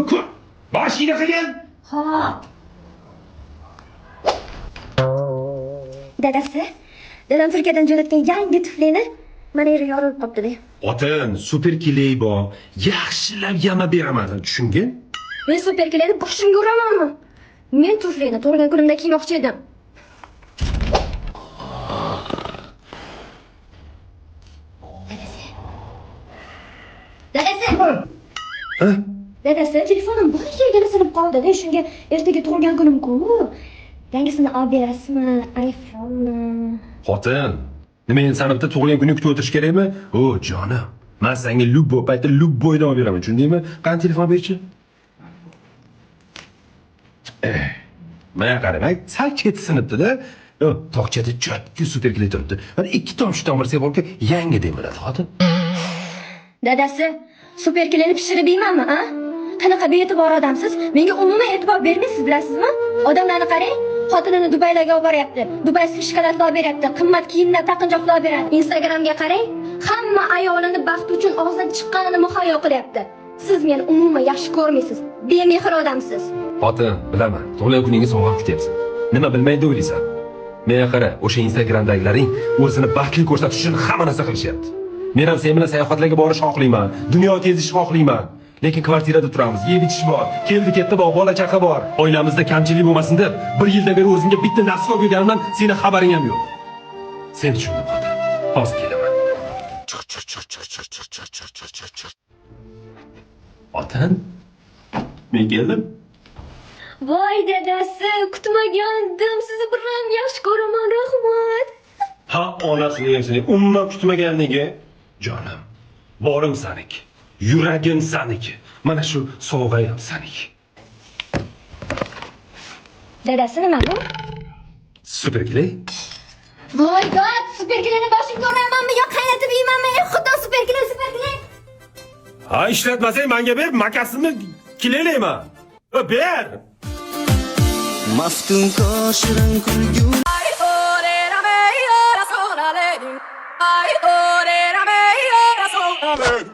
Ko'r. Boshingga qilgan. Xo'p. Dadasi, dadam Turkiyadan jo'natgan yangi tuflini mana yerga yorilib qopti-da. Xotin, super kelay bor. Yaxshilab yama beraman, tushungin? Men super keladi boshimga uramanmi? Men tuflini tug'ilgan kunimda kiymoqchi edim. Dadasi. Ha? Dadasi, telefonim bir yerga sinib qoldi-da, shunga ertaga tug'ilgan kunim-ku. Yangisini olib berasizmi? iPhone'mi? Xotin, nima endi sanabda tug'ilgan kunni kutib o'tirish kerakmi? O, jonim. Men senga lubbo paytda lubboydan olib beraman, tushundingmi? Qani telefon berchi? Mana qarang, sal cheti sinibdi-da. Tokchada jotki super kelib turibdi. Mana ikki tomchi tomirsa bo'lsa yangi demiradi, xotin. Dadasi, super kelini pishirib yeymanmi, a? Qanaqa bee'tibor odamsiz? Menga umuman e'tibor bermaysiz, bilasizmi? Odamlarni qarang, xotinini Dubaylarga olib boryapti. Dubay shikolatlar olib beryapti, qimmat kiyimlar, taqinchoqlar olib beradi. Instagramga qarang, hamma ayolini baxti uchun og'zidan chiqqanini muhayyo qilyapti. Siz meni umuman yaxshi ko'rmaysiz. Bemehr odamsiz. Xotin, bilaman. Tug'ilgan kuningga sovg'a kutyapsan. Nima bilmaydi o'ylaysan? Menga qara, o'sha Instagramdagilaring o'zini baxtli ko'rsatish uchun hamma narsa qilishyapti. Men ham sen bilan sayohatlarga borishni xohlayman, dunyo kezishni xohlayman. Lekin kvartirada turamiz, yeb ichish bor, keldi-ketdi bor, bola chaqa bor. Oilamizda kamchilik bo'lmasin deb, bir yildan beri o'zimga bitta nafs qo'yganimdan seni xabaring ham yo'q. Sen tushunding, xotin. Hozir kelaman. Chiq. Xotin, men keldim. Voy dadasi, kutmagandim. Sizni bir ham yaxshi ko'raman, rahmat. Ha, onasini seni umuman kutmaganligi. Jonim, borim saniki, yuragim saniki. Mana shu sovg'a ham saniki. Dadasi nima bu? Super kelay. Voy god, super kelini boshimga uramanmi yo qaynatib yeymanmi? Xudo super kelin. Ha, ishlatmasang menga ber, makasini kilaylayman. Ber. Maftun koshirin kulgu Ay, ore, la me, ora sola, le. Ay, ore, la me, ora sola, le.